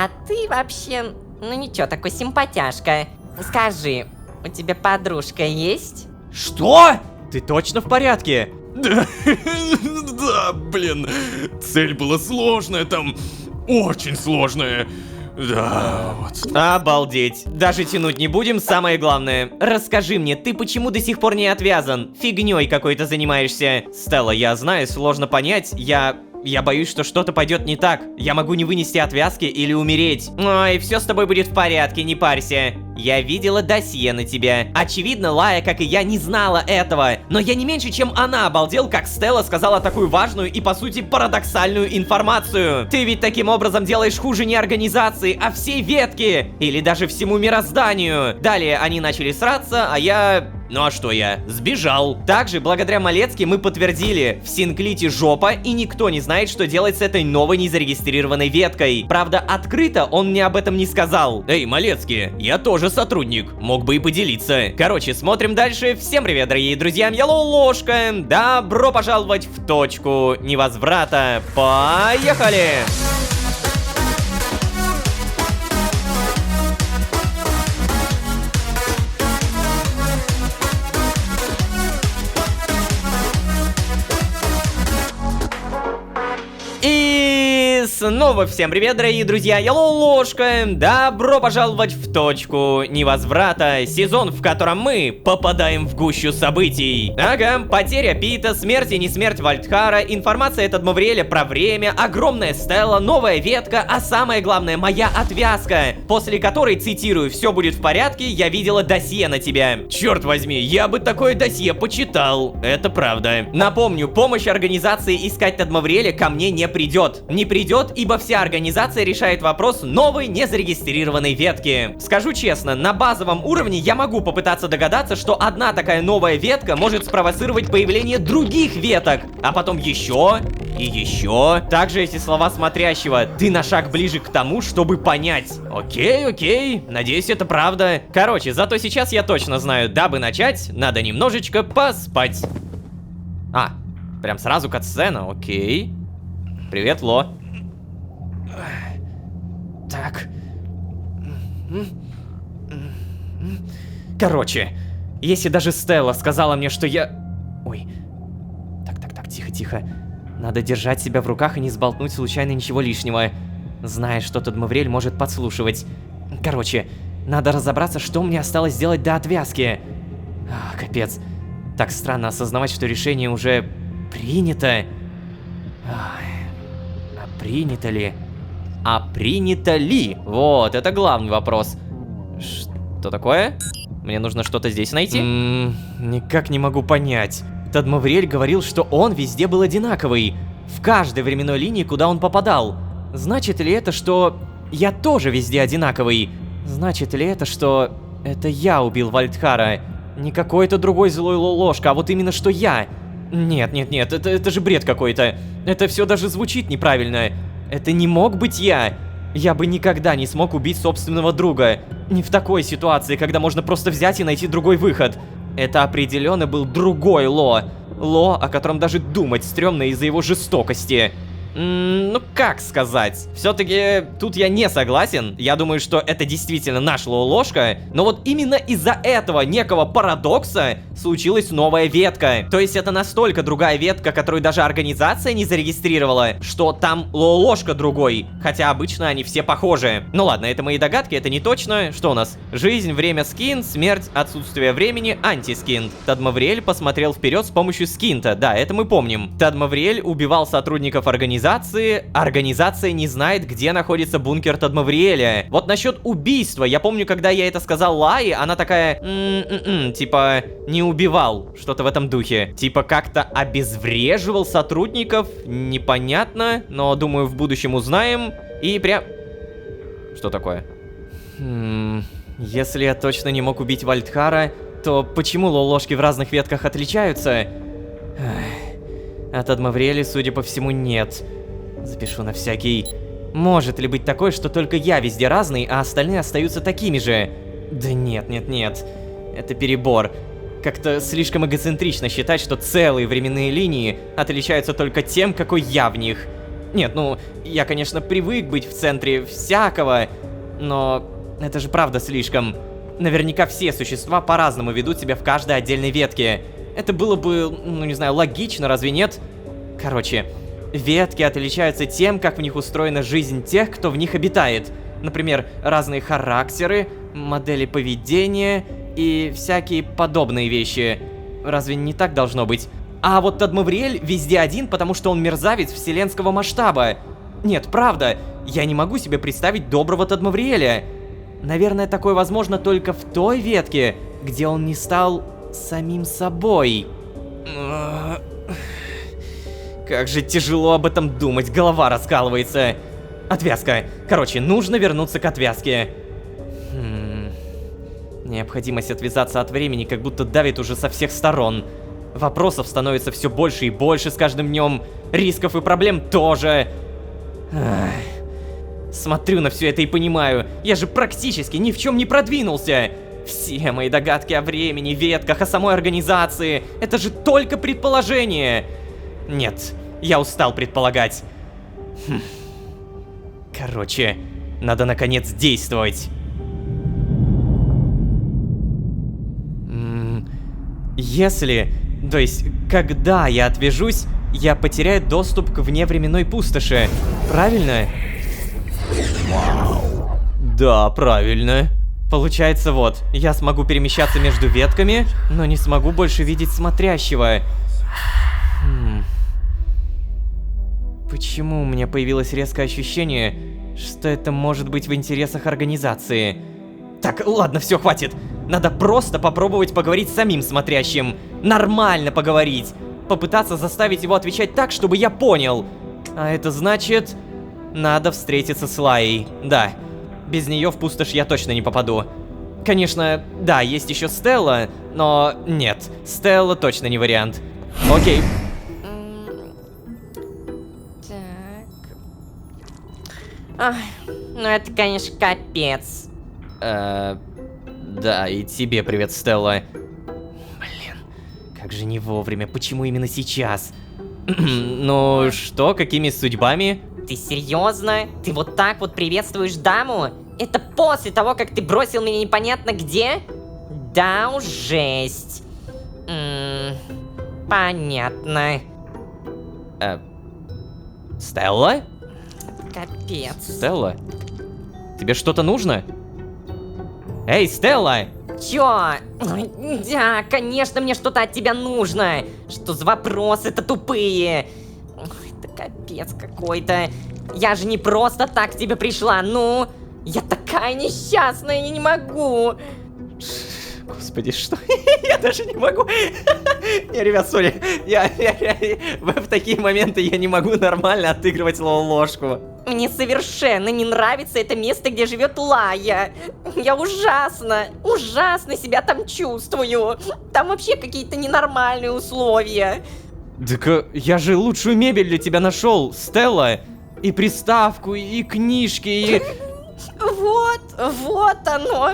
А ты вообще, ну ничего, такой симпатяшка. Скажи, у тебя подружка есть? Что? Ты точно в порядке? Да, да, блин, цель была сложная там, очень сложная. Да, вот. Обалдеть. Даже тянуть не будем, самое главное. Расскажи мне, ты почему до сих пор не отвязан? Фигней какой-то занимаешься. Стелла, я знаю, сложно понять, Я боюсь, что что-то пойдет не так. Я могу не вынести отвязки или умереть. Ой, все с тобой будет в порядке, не парься. Я видела досье на тебя. Очевидно, Лая, как и я, не знала этого. Но я не меньше, чем она обалдел, как Стелла сказала такую важную и, по сути, парадоксальную информацию. Ты ведь таким образом делаешь хуже не организации, а всей ветки. Или даже всему мирозданию. Далее они начали сраться, а я... Ну а что я? Сбежал. Также, благодаря Малецки, мы подтвердили, в Синклите жопа, и никто не знает, что делать с этой новой незарегистрированной веткой. Правда, открыто он мне об этом не сказал. Эй, Малецки, я тоже сотрудник, мог бы и поделиться. Короче, смотрим дальше. Всем привет, дорогие друзья, я Ложка. Добро пожаловать в точку невозврата. Поехали! И снова всем привет, дорогие друзья, я Ложка. Добро пожаловать в точку невозврата, сезон, в котором мы попадаем в гущу событий. Ага, потеря Пита, смерть и не смерть Вальдхара, информация от Адмавриэля про время, огромная Стелла, новая ветка, а самое главное, моя отвязка, после которой, цитирую, все будет в порядке, я видела досье на тебя. Черт возьми, я бы такое досье почитал, это правда. Напомню, помощь организации искать Адмавриэля ко мне не придет. Не придет, ибо вся организация решает вопрос новой незарегистрированной ветки. Скажу честно, на базовом уровне я могу попытаться догадаться, что одна такая новая ветка может спровоцировать появление других веток, а потом еще и еще. Также эти слова смотрящего: ты на шаг ближе к тому, чтобы понять. Окей, надеюсь, это правда. Короче, зато сейчас я точно знаю, дабы начать, надо немножечко поспать. А, прям сразу катсцена, окей. Привет, Ло. Так. Короче, если даже Стелла сказала мне, что я... Ой. Так, тихо. Надо держать себя в руках и не сболтнуть случайно ничего лишнего. Зная, что Адмавриэль может подслушивать. Короче, надо разобраться, что мне осталось сделать до отвязки. Капец. Так странно осознавать, что решение уже принято. Принято ли? А принято ли? Вот, это главный вопрос. Что такое? Мне нужно что-то здесь найти? Никак не могу понять. Адмавриэль говорил, что он везде был одинаковый. В каждой временной линии, куда он попадал. Значит ли это, что я тоже везде одинаковый? Значит ли это, что это я убил Вальдхара? Не какой-то другой злой Ложка, а вот именно что я. Нет, это же бред какой-то. Это все даже звучит неправильно. Это не мог быть я. Я бы никогда не смог убить собственного друга. Не в такой ситуации, когда можно просто взять и найти другой выход. Это определенно был другой Ло. Ло, о котором даже думать стрёмно из-за его жестокости. Ну как сказать? Все-таки тут я не согласен. Я думаю, что это действительно наш Ложка. Но вот именно из-за этого некого парадокса случилась новая ветка. То есть это настолько другая ветка, которую даже организация не зарегистрировала, что там Ложка другой. Хотя обычно они все похожи. Ну ладно, это мои догадки, это не точно. Что у нас? Жизнь, время, скин, смерть, отсутствие времени, антискин. Адмавриэль посмотрел вперед с помощью скинта. Да, это мы помним. Адмавриэль убивал сотрудников организации. Организация не знает, где находится бункер Адмавриэля. Вот насчет убийства, я помню, когда я это сказал Лае, она такая, типа, не убивал, что-то в этом духе. Типа, как-то обезвреживал сотрудников, непонятно, но, думаю, в будущем узнаем. И прям... Что такое? Если я точно не мог убить Вальдхара, то почему Ложки в разных ветках отличаются? От Адмавриэля, судя по всему, нет. Запишу на всякий. Может ли быть такое, что только я везде разный, а остальные остаются такими же? Да нет. Это перебор. Как-то слишком эгоцентрично считать, что целые временные линии отличаются только тем, какой я в них. Нет, ну, я, конечно, привык быть в центре всякого, но это же правда слишком. Наверняка все существа по-разному ведут себя в каждой отдельной ветке. Это было бы, ну не знаю, логично, разве нет? Короче, ветки отличаются тем, как в них устроена жизнь тех, кто в них обитает. Например, разные характеры, модели поведения и всякие подобные вещи. Разве не так должно быть? А вот Тадмавриэль везде один, потому что он мерзавец вселенского масштаба. Нет, правда, я не могу себе представить доброго Тадмавриэля. Наверное, такое возможно только в той ветке, где он не стал самим собой. Как же тяжело об этом думать, голова раскалывается. Отвязка. Короче, нужно вернуться к отвязке. Необходимость отвязаться от времени как будто давит уже со всех сторон. Вопросов становится все больше и больше с каждым днем. Рисков и проблем тоже. Смотрю на все это и понимаю, я же практически ни в чем не продвинулся. Все мои догадки о времени, ветках, о самой организации — это же только предположение. Нет, я устал предполагать. Короче, надо наконец действовать. Если, то есть, когда я отвяжусь, я потеряю доступ к вневременной пустоши. Правильно? Да, правильно. Получается, вот, я смогу перемещаться между ветками, но не смогу больше видеть смотрящего. Почему у меня появилось резкое ощущение, что это может быть в интересах организации? Так, ладно, все, хватит. Надо просто попробовать поговорить с самим смотрящим. Нормально поговорить. Попытаться заставить его отвечать так, чтобы я понял. А это значит... Надо встретиться с Лайей. Да. Без нее в пустошь я точно не попаду. Конечно, да, есть еще Стелла, но нет, Стелла точно не вариант. Окей. Так. Ну это, конечно, капец. Да, и тебе привет, Стелла. Блин, как же не вовремя, почему именно сейчас? Ну что, какими судьбами? Ты серьезно? Ты вот так вот приветствуешь даму? Это после того, как ты бросил меня непонятно где? Да уж, жесть. Понятно. Стелла? Капец. Стелла? Тебе что-то нужно? Эй, Стелла! Чё? Да, конечно, мне что-то от тебя нужно. Что за вопросы-то тупые? Ой, это капец какой-то. Я же не просто так к тебе пришла, ну. Я такая несчастная, я не могу. Господи, что? Я даже не могу. Не, ребят, сори. В такие моменты я не могу нормально отыгрывать ложку. Мне совершенно не нравится это место, где живет Лая. Я ужасно себя там чувствую. Там вообще какие-то ненормальные условия. Так я же лучшую мебель для тебя нашел, Стелла. И приставку, и книжки, и... Вот оно.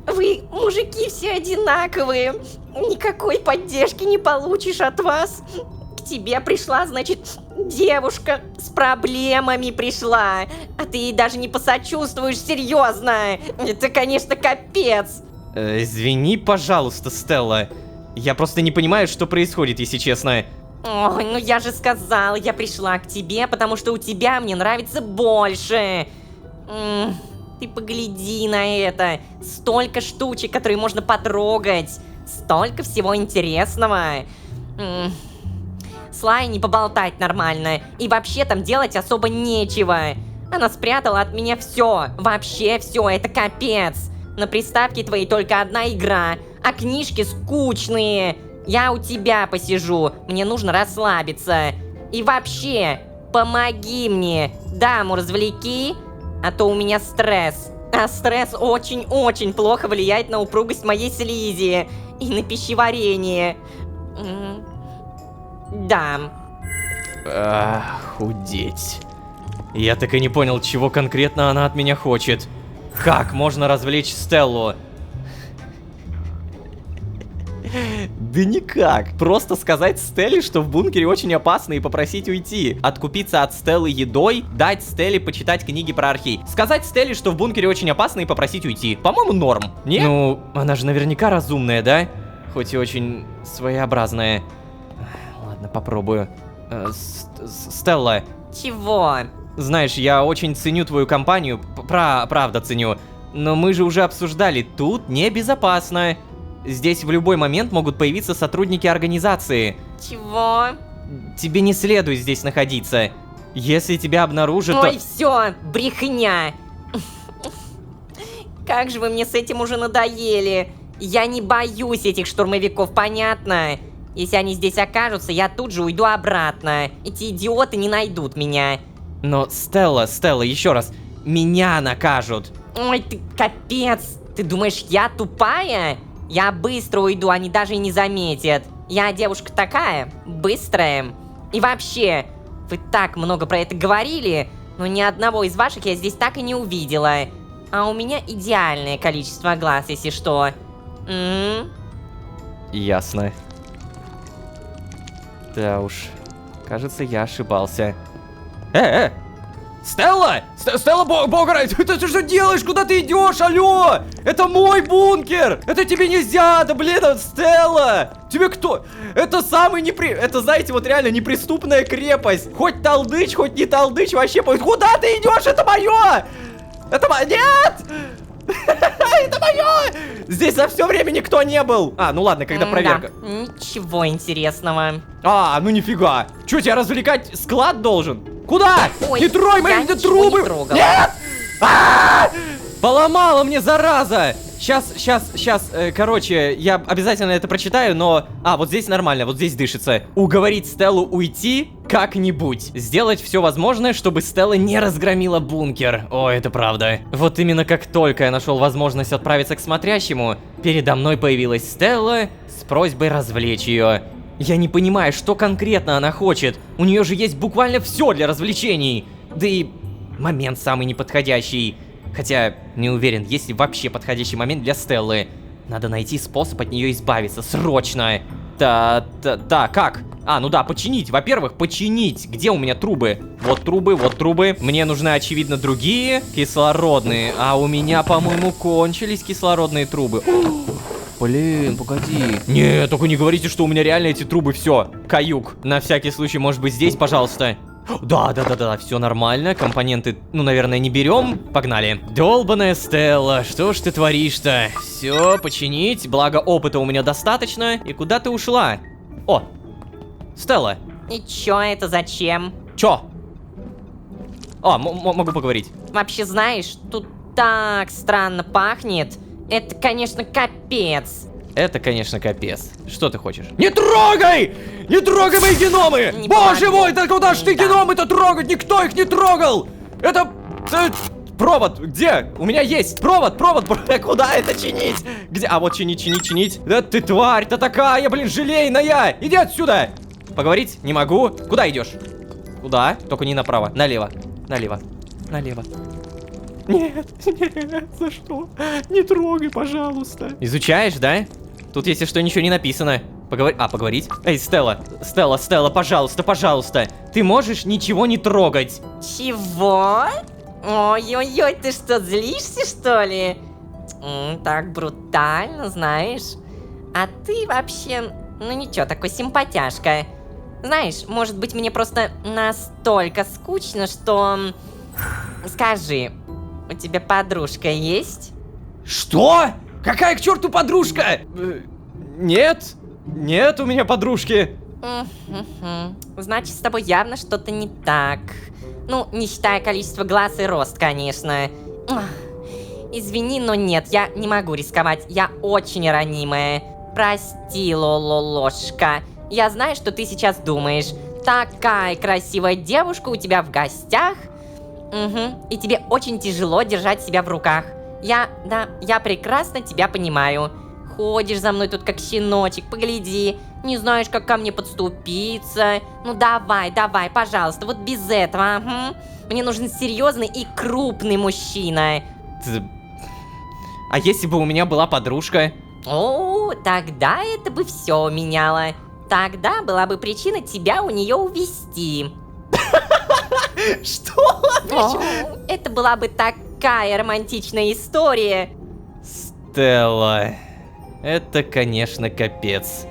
Вы, мужики, все одинаковые. Никакой поддержки не получишь от вас. К тебе пришла, значит, девушка с проблемами пришла. А ты ей даже не посочувствуешь, серьезно. Это, конечно, капец. Извини, пожалуйста, Стелла. Я просто не понимаю, что происходит, если честно. Ой, ну я же сказала, я пришла к тебе, потому что у тебя мне нравится больше. Ты погляди на это. Столько штучек, которые можно потрогать. Столько всего интересного. С Лайей не поболтать нормально. И вообще там делать особо нечего. Она спрятала от меня все. Вообще все, это капец. На приставке твоей только одна игра. А книжки скучные. Я у тебя посижу. Мне нужно расслабиться. И вообще, помоги мне. Даму развлеки. А то у меня стресс. А стресс очень-очень плохо влияет на упругость моей слизи. И на пищеварение. Да. Худеть. Я так и не понял, чего конкретно она от меня хочет. Как можно развлечь Стеллу? Да никак. Просто сказать Стелле, что в бункере очень опасно, и попросить уйти. Откупиться от Стеллы едой, дать Стелле почитать книги про архей. Сказать Стелле, что в бункере очень опасно, и попросить уйти. По-моему, норм. Не? Ну, она же наверняка разумная, да? Хоть и очень своеобразная. Ладно, попробую. Стелла. Чего? Знаешь, я очень ценю твою компанию, правда ценю. Но мы же уже обсуждали, тут небезопасно. Здесь в любой момент могут появиться сотрудники организации. Чего? Тебе не следует здесь находиться. Если тебя обнаружат, Ой, то... все, брехня. Как же вы мне с этим уже надоели. Я не боюсь этих штурмовиков, понятно? Если они здесь окажутся, я тут же уйду обратно. Эти идиоты не найдут меня. Но, Стелла, еще раз, меня накажут. Ой, ты капец. Ты думаешь, я тупая? Я быстро уйду, они даже и не заметят. Я девушка такая, быстрая. И вообще, вы так много про это говорили, но ни одного из ваших я здесь так и не увидела. А у меня идеальное количество глаз, если что. Ясно. Да уж, кажется, я ошибался. Стелла! Стелла Богара, ты что делаешь? Куда ты идешь? Алло! Это мой бункер! Это тебе нельзя! Да блин, Стелла! Тебе кто? Это самый Это, знаете, вот реально неприступная крепость. Хоть толдыч, хоть не толдыч, вообще... Куда ты идешь? Это мое! Это мое... Нет! Это мое! Здесь за все время никто не был. Ну ладно, когда проверка. Да, ничего интересного. Ну нифига. Че, тебя развлекать склад должен? Куда? Ой, не трогай мои трубы! Не трогала. Нет! Поломала мне, зараза! Сейчас, короче, я обязательно это прочитаю, но... вот здесь нормально, вот здесь дышится. Уговорить Стеллу уйти как-нибудь. Сделать все возможное, чтобы Стелла не разгромила бункер. О, это правда. Вот именно как только я нашел возможность отправиться к смотрящему, передо мной появилась Стелла с просьбой развлечь ее. Я не понимаю, что конкретно она хочет. У нее же есть буквально все для развлечений. Да и момент самый неподходящий. Хотя, не уверен, есть ли вообще подходящий момент для Стеллы. Надо найти способ от нее избавиться, срочно. Да, как? Ну да, починить. Во-первых, починить. Где у меня трубы? Вот трубы. Мне нужны, очевидно, другие кислородные. А у меня, по-моему, кончились кислородные трубы. Блин, погоди. Не, только не говорите, что у меня реально эти трубы все. Каюк. На всякий случай, может быть, здесь, пожалуйста. Да, все нормально. Компоненты, наверное, не берем. Погнали. Долбаная Стелла, что ж ты творишь-то? Все, починить. Благо, опыта у меня достаточно. И куда ты ушла? О, Стелла. И чё это зачем? Чё? Могу поговорить. Вообще, знаешь, тут так странно пахнет. Это, конечно, капец. Это, конечно, капец. Что ты хочешь? Не трогай! Не трогай мои геномы! Не Боже помогу. мой, да куда ж ты Да. геномы-то трогать? Никто их не трогал! Это... Провод, где? У меня есть провод. Куда это чинить? Где? Вот чинить. Да ты тварь-то такая, блин, желейная! Иди отсюда! Поговорить не могу. Куда идешь? Куда? Только не направо. Налево. Нет, за что? Не трогай, пожалуйста. Изучаешь, да? Тут, если что, ничего не написано. Поговорить? Эй, Стелла, пожалуйста. Ты можешь ничего не трогать. Чего? Ой-ой-ой, ты что, злишься, что ли? Так брутально, знаешь. А ты вообще, ничего, такой симпатяшка. Знаешь, может быть, мне просто настолько скучно, что... Скажи, у тебя подружка есть? Что? Какая к черту подружка? Нет, у меня подружки. Значит, с тобой явно что-то не так. Не считая количество глаз и рост, конечно. Извини, но нет, я не могу рисковать. Я очень ранимая. Прости, лололошка. Я знаю, что ты сейчас думаешь. Такая красивая девушка у тебя в гостях. И тебе очень тяжело держать себя в руках. Я прекрасно тебя понимаю. Ходишь за мной тут как щеночек, погляди. Не знаешь, как ко мне подступиться. Давай, пожалуйста, вот без этого, Мне нужен серьезный и крупный мужчина. А если бы у меня была подружка? О, тогда это бы все меняло. Тогда была бы причина тебя у нее увезти. Что? О, это была бы такая романтичная история. Стелла, это, конечно, капец.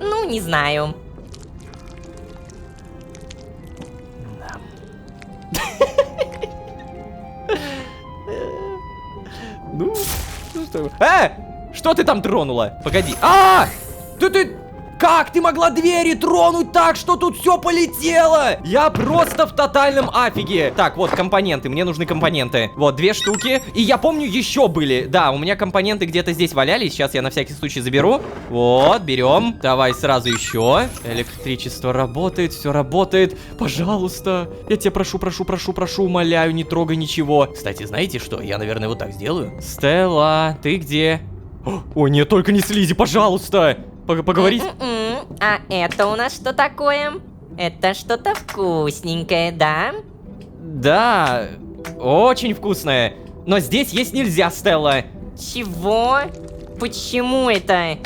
Ну, не знаю. Ну, что? Что ты там тронула? Погоди. Ты... Как ты могла двери тронуть так, что тут все полетело? Я просто в тотальном афиге. Так, вот компоненты, мне нужны компоненты. Вот, 2 штуки. И я помню, еще были. Да, у меня компоненты где-то здесь валялись. Сейчас я на всякий случай заберу. Вот, берем. Давай сразу еще. Электричество работает, все работает. Пожалуйста. Я тебя прошу, умоляю, не трогай ничего. Кстати, знаете что? Я, наверное, вот так сделаю. Стелла, ты где? О, нет, только не слизи, пожалуйста. Поговорить? А это у нас что такое? Это что-то вкусненькое, да? Да, очень вкусное. Но здесь есть нельзя, Стелла. Чего? Почему это?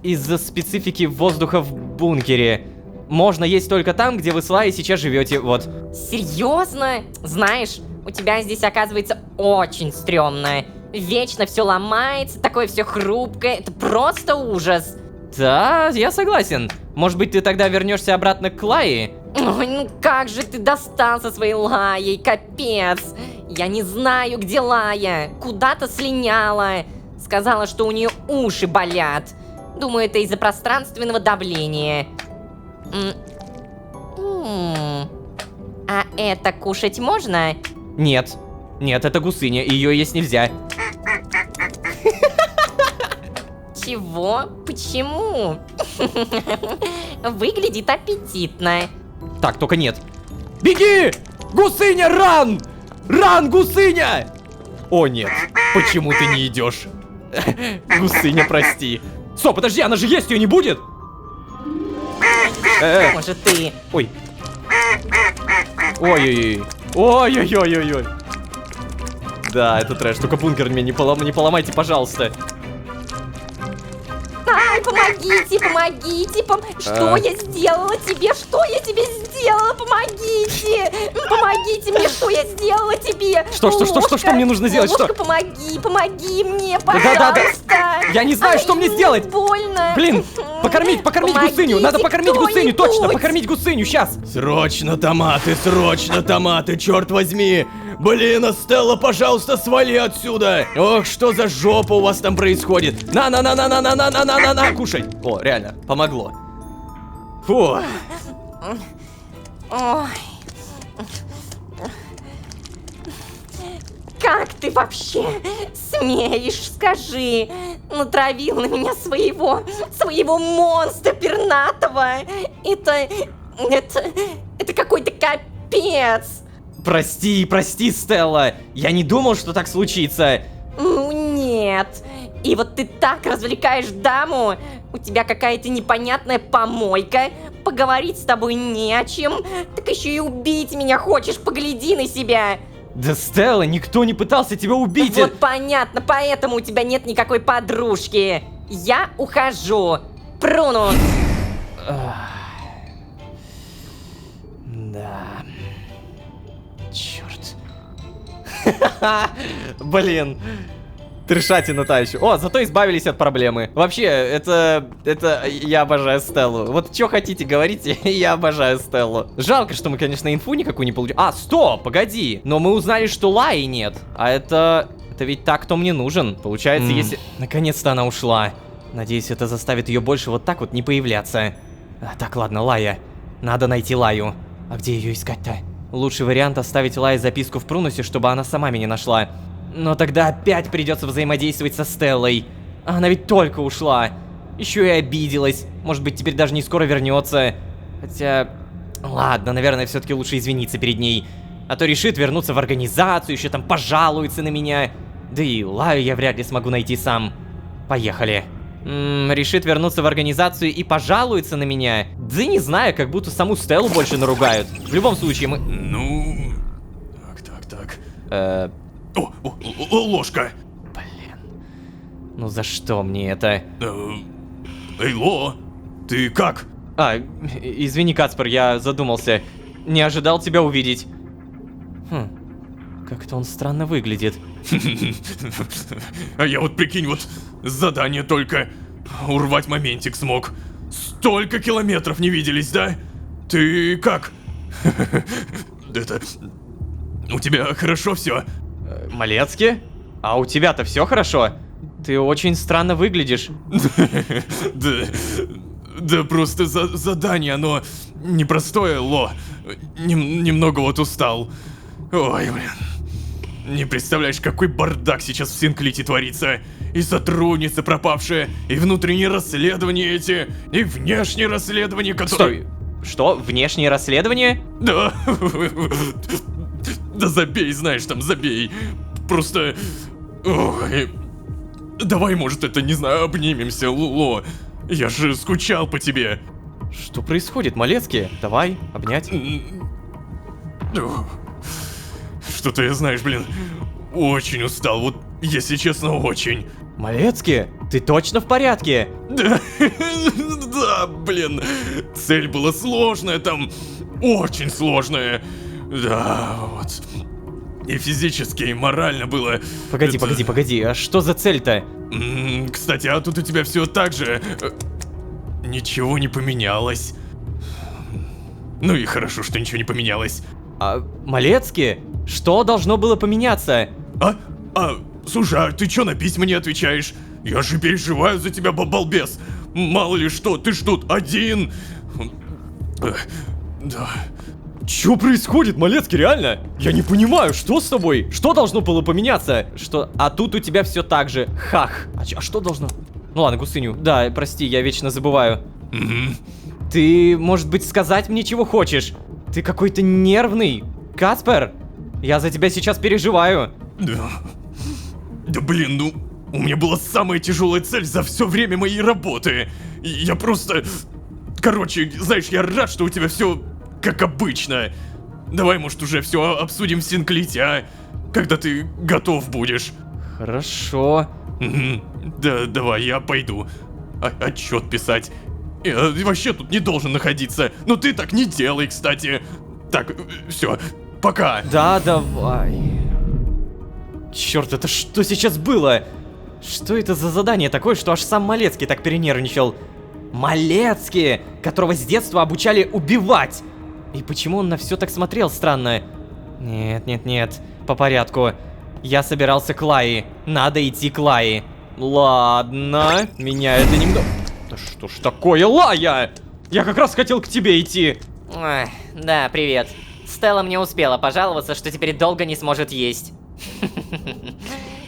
Из-за специфики воздуха в бункере. Можно есть только там, где вы с Лаей сейчас живете, вот. Серьезно? Знаешь, у тебя здесь оказывается очень стрёмно. Вечно все ломается, такое все хрупкое. Это просто ужас. Да, я согласен. Может быть, ты тогда вернешься обратно к Лае? Ой, ну как же ты достал со своей Лаей, капец. Я не знаю, где Лая. Куда-то слиняла. Сказала, что у нее уши болят. Думаю, это из-за пространственного давления. А это кушать можно? Нет. Нет, это гусыня, ее есть нельзя. Чего? Почему? Выглядит аппетитно. Так, только нет. Беги! Гусыня, ран! Ран, гусыня! О, нет. Почему ты не идешь? Гусыня, прости. Стоп, подожди, она же есть, ее не будет? Может, ты... Ой. Ой-ой-ой. Ой-ой-ой-ой-ой. Да, это трэш. Только бункер мне не поломайте, пожалуйста. Ай, помогите, Что я сделала тебе? Что я тебе сделала? Помогите! Помогите мне, что я сделала тебе? Что мне нужно сделать? Ложка, Что? помоги мне, пожалуйста! Да. Я не знаю, что мне сделать! Больно! Блин, покормить гусыню! Надо покормить гусыню, точно, покормить гусыню, сейчас! Срочно томаты, черт возьми! Блин, Стелла, пожалуйста, свали отсюда! Ох, что за жопа у вас там происходит? На, кушай! О, реально, помогло. Фу. Ой. Как ты вообще смеешь, скажи? Натравил на меня своего монстра пернатого. Это какой-то капец. Прости, Стелла. Я не думал, что так случится. Ну нет. И вот ты так развлекаешь даму. У тебя какая-то непонятная помойка. Поговорить с тобой не о чем. Так еще и убить меня хочешь. Погляди на себя. Да, Стелла, никто не пытался тебя убить. Вот понятно, поэтому у тебя нет никакой подружки. Я ухожу. Прунус. Да. Черт. Блин. Трешатина та еще. О, зато избавились от проблемы. Вообще, это... Я обожаю Стеллу. Вот что хотите, говорите, я обожаю Стеллу. Жалко, что мы, конечно, инфу никакую не получили. А, стоп, погоди. Но мы узнали, что Лаи нет. А это ведь так, кто мне нужен. Получается, если... Наконец-то она ушла. Надеюсь, это заставит ее больше вот так вот не появляться. Так, ладно, Лая. Надо найти Лаю. А где ее искать-то? Лучший вариант оставить Лае записку в Прунусе, чтобы она сама меня нашла. Но тогда опять придется взаимодействовать со Стеллой. Она ведь только ушла. Еще и обиделась. Может быть, теперь даже не скоро вернется. Хотя... Ладно, наверное, все-таки лучше извиниться перед ней. А то решит вернуться в организацию, еще там пожалуется на меня. Да и Лаю я вряд ли смогу найти сам. Поехали. Решит вернуться в организацию и пожалуется на меня. Да не знаю, как будто саму Стеллу больше наругают. В любом случае мы... Ну... Так. О, ложка. Блин. Ну за что мне это? Эй, Ло, ты как? Извини, Каспер, я задумался. Не ожидал тебя увидеть. Как-то он странно выглядит. А я вот, прикинь, вот задание только урвать моментик смог. Столько километров не виделись, да? Ты как? Это... У тебя хорошо все? Малецкий? А у тебя-то все хорошо? Ты очень странно выглядишь. Да просто задание, оно непростое, Ло. Немного вот устал. Ой, блин. Не представляешь, какой бардак сейчас в Синклите творится. И сотрудницы пропавшие, и внутренние расследования эти, и внешние расследования, которые... Стой, что? Внешнее расследование? Да. Да забей, знаешь, там забей. Просто... Ой. Давай, может, это, не знаю, обнимемся, Ло. Я же скучал по тебе. Что происходит, Малецкий? Давай, обнять. Что-то я, знаешь, блин, очень устал, вот, если честно, очень. Малецкий, ты точно в порядке? Да, да, блин, цель была сложная там, очень сложная. Да, вот. И физически, и морально было. Погоди, а что за цель-то? Кстати, а тут у тебя все так же... Ничего не поменялось. Ну и хорошо, что ничего не поменялось. Малецкий, что должно было поменяться? Слушай, а ты чё на письма не отвечаешь? Я же переживаю за тебя, балбес. Мало ли что, ты ж тут один. Да. Чё происходит, Малецкий, реально? Я не понимаю, что с тобой? Что должно было поменяться? Что? А тут у тебя все так же. Хах. А что должно? Ну ладно, Гусыню. Да, прости, я вечно забываю. Ты, может быть, сказать мне, чего хочешь? Ты какой-то нервный. Каспер, я за тебя сейчас переживаю. Да блин, ну, у меня была самая тяжелая цель за все время моей работы. И я просто... Короче, знаешь, я рад, что у тебя все как обычно. Давай, может, уже все обсудим в Синклите, а? Когда ты готов будешь. Хорошо. Да, давай, я пойду. Отчет писать. Я вообще тут не должен находиться. Но ты так не делай, кстати. Так, все, пока. Да, давай. Черт, это что сейчас было? Что это за задание такое, что аж сам Малецкий так перенервничал? Малецкий, которого с детства обучали убивать. И почему он на все так смотрел странно? Нет, по порядку. Я собирался к Лае. Надо идти к Лае. Ладно, меня это немного... Да что ж такое, Лая? Я как раз хотел к тебе идти. Ой, да, привет. Стелла мне успела пожаловаться, что теперь долго не сможет есть.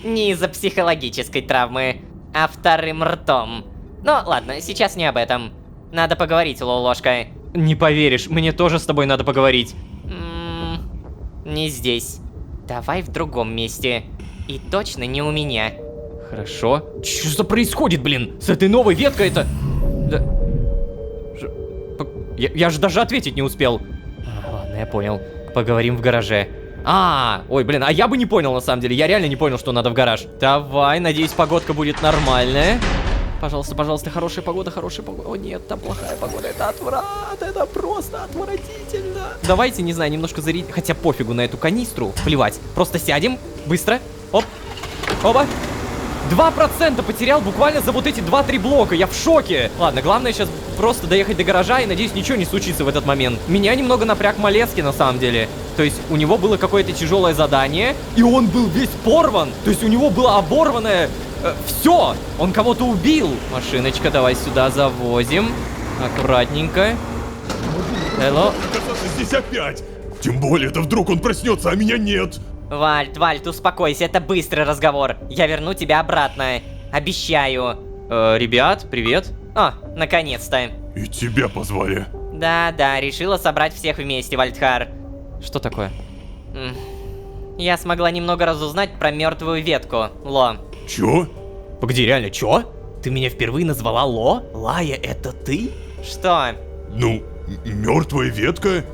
Не из-за психологической травмы, а вторым ртом. Ну ладно, сейчас не об этом. Надо поговорить, Лолошка. Не поверишь, мне тоже с тобой надо поговорить. Не здесь. Давай в другом месте. И точно не у меня. Хорошо. Что за происходит, блин? С этой новой веткой это... Да... Я же даже ответить не успел. Ладно, я понял. Поговорим в гараже. Ой, блин, а я бы не понял на самом деле. Я реально не понял, что надо в гараж. Давай, надеюсь, погодка будет нормальная. Пожалуйста, пожалуйста, хорошая погода, хорошая погода. О нет, там плохая погода, это это просто отвратительно. Давайте, не знаю, немножко зарядить, хотя пофигу на эту канистру, плевать. Просто сядем, быстро, оп, оба. 2% потерял буквально за вот эти 2-3 блока, я в шоке. Ладно, главное сейчас просто доехать до гаража и, надеюсь, ничего не случится в этот момент. Меня немного напряг Малецкий на самом деле. То есть у него было какое-то тяжелое задание, и он был весь порван. То есть у него было оборванное... все! Он кого-то убил! Машиночка, давай сюда завозим. Аккуратненько. Hello. Здесь опять! Тем более, это вдруг он проснется, а меня нет! Вальт, успокойся, это быстрый разговор. Я верну тебя обратно. Обещаю. Ребят, привет. О, наконец-то. И тебя позвали. Да, решила собрать всех вместе, Вальдхар. Что такое? Я смогла немного разузнать про мертвую ветку, Ло. Чё? Погоди, реально, чё? Ты меня впервые назвала Ло? Лая, это ты? Что? Ну, мертвая ветка?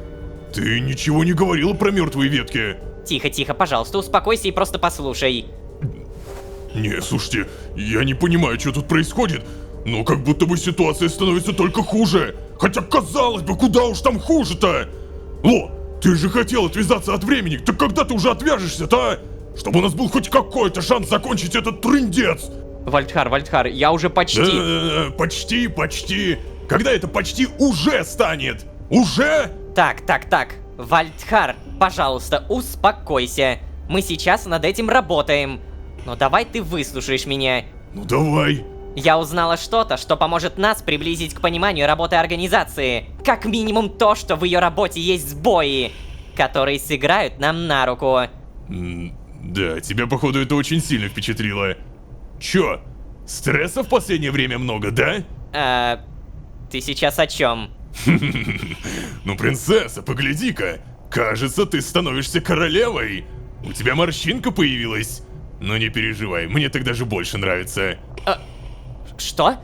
Ты ничего не говорила про мертвые ветки. Тихо, пожалуйста, успокойся и просто послушай. Не, слушайте, я не понимаю, что тут происходит, но как будто бы ситуация становится только хуже. Хотя, казалось бы, куда уж там хуже-то? Ло, ты же хотел отвязаться от времени, так когда ты уже отвяжешься-то, а? Чтобы у нас был хоть какой-то шанс закончить этот трындец. Вальдхар, я уже почти... Почти. Когда это почти уже станет? Уже? Так. Вальдхар, пожалуйста, успокойся. Мы сейчас над этим работаем. Но давай ты выслушаешь меня. Ну давай. Я узнала что-то, что поможет нас приблизить к пониманию работы организации. Как минимум то, что в ее работе есть сбои, которые сыграют нам на руку. Да, тебя, походу, это очень сильно впечатлило. Чё, стресса в последнее время много, да? Ты сейчас о чем? Ну, принцесса, погляди-ка. Кажется, ты становишься королевой. У тебя морщинка появилась. Но не переживай, мне так даже больше нравится. Что?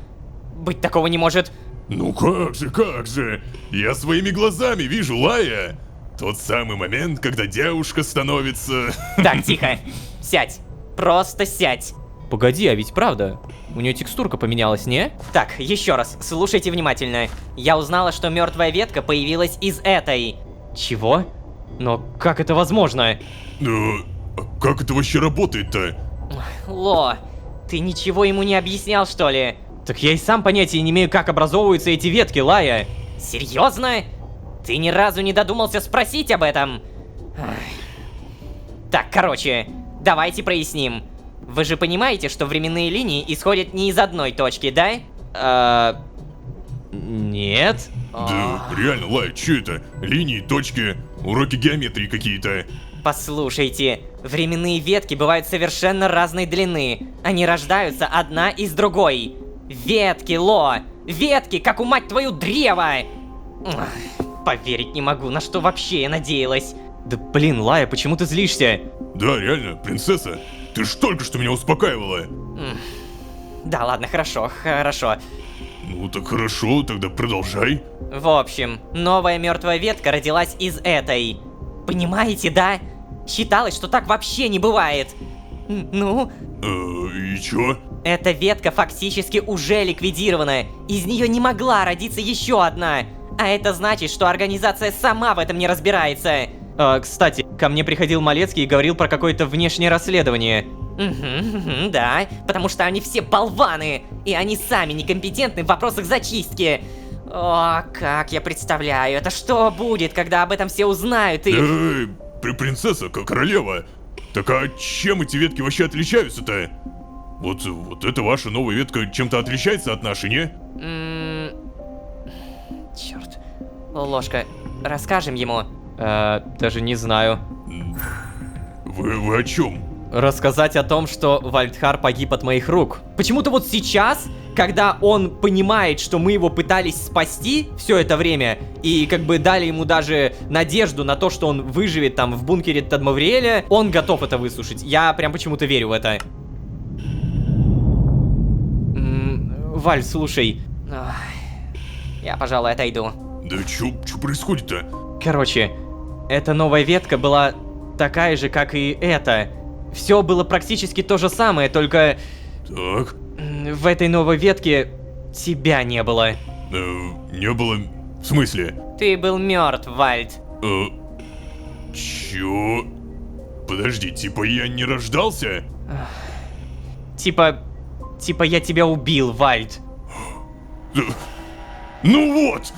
Быть такого не может. Ну как же. Я своими глазами вижу, Лая. Тот самый момент, когда девушка становится... Так, тихо. Сядь. Просто сядь. Погоди, а ведь правда? У нее текстурка поменялась, не? Так, еще раз, слушайте внимательно. Я узнала, что мертвая ветка появилась из этой. Чего? Но как это возможно? А как это вообще работает-то? Ло, ты ничего ему не объяснял, что ли? Так я и сам понятия не имею, как образовываются эти ветки, Лая. Серьезно? Ты ни разу не додумался спросить об этом? Так, короче, давайте проясним. Вы же понимаете, что временные линии исходят не из одной точки, да? Нет. Да, реально, Лай, что это? Линии, точки, уроки геометрии какие-то. Послушайте, временные ветки бывают совершенно разной длины. Они рождаются одна из другой. Ветки, Ло! Ветки, как у мать твою древа! Поверить не могу, на что вообще я надеялась. Да блин, Лая, почему ты злишься? Да, реально, принцесса, ты ж только что меня успокаивала. Да ладно, хорошо. Ну так хорошо, тогда продолжай. В общем, новая мертвая ветка родилась из этой. Понимаете, да? Считалось, что так вообще не бывает. Ну? И чё? Эта ветка фактически уже ликвидирована. Из нее не могла родиться еще одна. А это значит, что организация сама в этом не разбирается. Кстати, ко мне приходил Малецкий и говорил про какое-то внешнее расследование. Да, потому что они все болваны, и они сами некомпетентны в вопросах зачистки. О, как я представляю, это что будет, когда об этом все узнают и... Эй, принцесса, королева, так а чем эти ветки вообще отличаются-то? Вот эта ваша новая ветка чем-то отличается от нашей, не? Черт. Ложка, расскажем ему. Даже не знаю. Вы о чем? Рассказать о том, что Вальдхар погиб от моих рук. Почему-то вот сейчас, когда он понимает, что мы его пытались спасти все это время, и как бы дали ему даже надежду на то, что он выживет там в бункере Тадмавриэля, он готов это выслушать. Я прям почему-то верю в это. Валь, слушай. Я, пожалуй, отойду. Да чё происходит-то? Короче, эта новая ветка была такая же, как и эта. Все было практически то же самое, только... Так. В этой новой ветке тебя не было. Не было... В смысле? Ты был мертв, Вальд. Чё? Подожди, типа я не рождался? Типа я тебя убил, Вальд. Ну вот!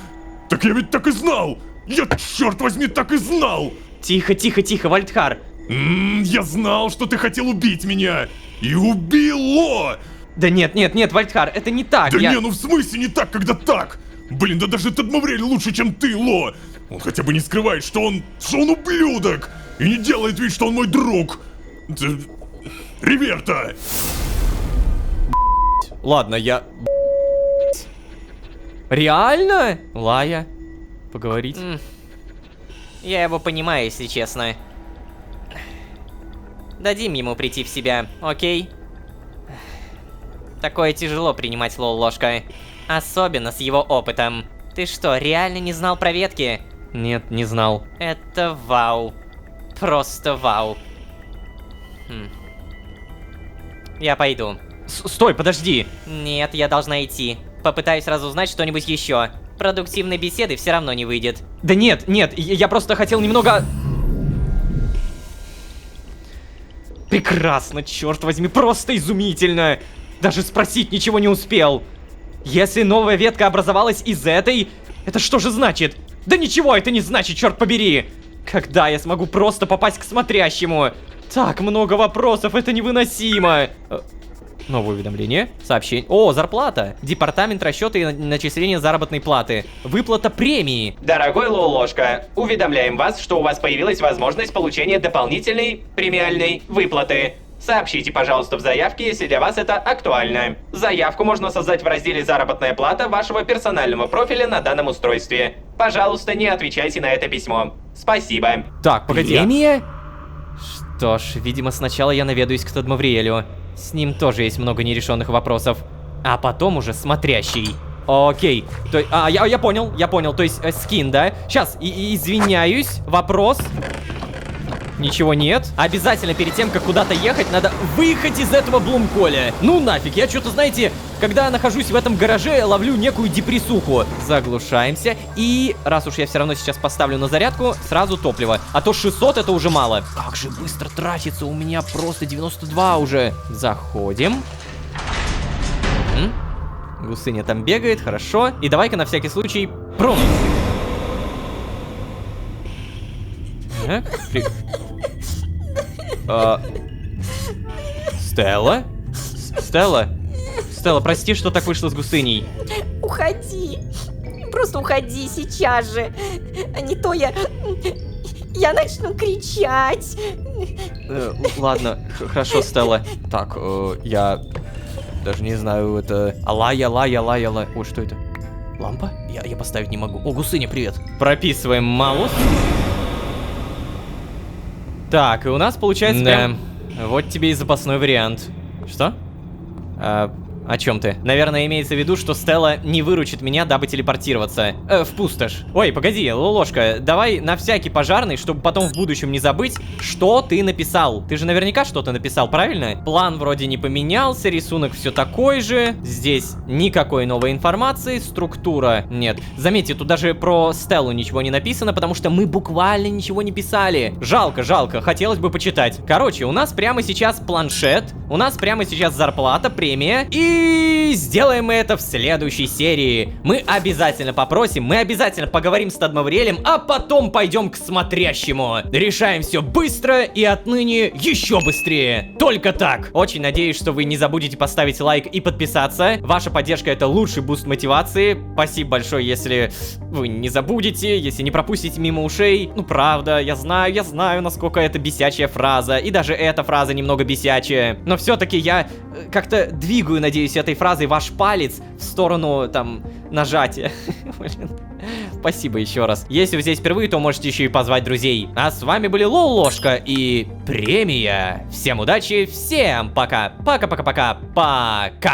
Так я ведь так и знал! Я, черт возьми, так и знал! Тихо, Вальдхар. Я знал, что ты хотел убить меня! И убил Ло! Да нет, Вальдхар, это не так. Да не, ну в смысле не так, когда так? Блин, да даже Тадмавриэль лучше, чем ты, Ло! Он хотя бы не скрывает, что он ублюдок! И не делает вид, что он мой друг! Риверта! Ладно, я... Реально? Лая? Поговорить? Я его понимаю, если честно. Дадим ему прийти в себя, окей? Такое тяжело принимать, ложка. Особенно с его опытом. Ты что, реально не знал про ветки? Нет, не знал. Это вау. Просто вау. Я пойду. Стой, подожди. Нет, я должна идти. Попытаюсь разузнать что-нибудь еще. Продуктивной беседы все равно не выйдет. Да нет, я просто хотел немного... Прекрасно, черт возьми, просто изумительно. Даже спросить ничего не успел. Если новая ветка образовалась из этой, это что же значит? Да ничего это не значит, черт побери. Когда я смогу просто попасть к смотрящему? Так много вопросов, это невыносимо. Новое уведомление, сообщение. О, зарплата. Департамент расчета и начисления заработной платы. Выплата премии. Дорогой Лолошка, уведомляем вас, что у вас появилась возможность получения дополнительной премиальной выплаты. Сообщите, пожалуйста, в заявке, если для вас это актуально. Заявку можно создать в разделе «Заработная плата» вашего персонального профиля на данном устройстве. Пожалуйста, не отвечайте на это письмо. Спасибо. Так, погоди. Премия? Что ж, видимо, сначала я наведаюсь к Тадмавриэлю. С ним тоже есть много нерешенных вопросов. А потом уже смотрящий. Окей. Я понял. То есть скин, да? Сейчас, извиняюсь. Вопрос. Ничего нет. Обязательно перед тем, как куда-то ехать, надо выехать из этого Блумколя. Ну нафиг, я что-то, знаете, когда нахожусь в этом гараже, ловлю некую депрессуху. Заглушаемся. И раз уж я все равно сейчас поставлю на зарядку, сразу топливо. А то 600 это уже мало. Как же быстро тратится, у меня просто 92 уже. Заходим. Гусыня там бегает, хорошо. И давай-ка на всякий случай промах. Стелла? Стелла, прости, что так вышло с Гусыней. Уходи. Просто уходи сейчас же. А не то я начну кричать. Ладно, хорошо, Стелла. Так, я даже не знаю, это... Алая. Ой, что это? Лампа? Я поставить не могу. О, Гусыня, привет. Прописываем маус. Так, и у нас получается прям... Вот тебе и запасной вариант. Что? О чем ты? Наверное, имеется в виду, что Стелла не выручит меня, дабы телепортироваться. В пустошь. Ой, погоди, Лолошка, давай на всякий пожарный, чтобы потом в будущем не забыть, что ты написал. Ты же наверняка что-то написал, правильно? План вроде не поменялся, рисунок все такой же. Здесь никакой новой информации, структура нет. Заметьте, тут даже про Стеллу ничего не написано, потому что мы буквально ничего не писали. Жалко, хотелось бы почитать. Короче, у нас прямо сейчас планшет, у нас прямо сейчас зарплата, премия и... сделаем мы это в следующей серии. Мы обязательно попросим, мы обязательно поговорим с Тадмавриэлем, а потом пойдем к смотрящему. Решаем все быстро и отныне еще быстрее. Только так. Очень надеюсь, что вы не забудете поставить лайк и подписаться. Ваша поддержка — это лучший буст мотивации. Спасибо большое, если вы не забудете, если не пропустите мимо ушей. Ну правда, я знаю, насколько это бесячая фраза. И даже эта фраза немного бесячая. Но все-таки я как-то двигаю, надеюсь, этой фразой ваш палец в сторону, там, нажатия. Спасибо еще раз. Если вы здесь впервые, то можете еще и позвать друзей. А с вами были Лолошка и премия. Всем удачи, всем пока. Пока-пока-пока. Пока.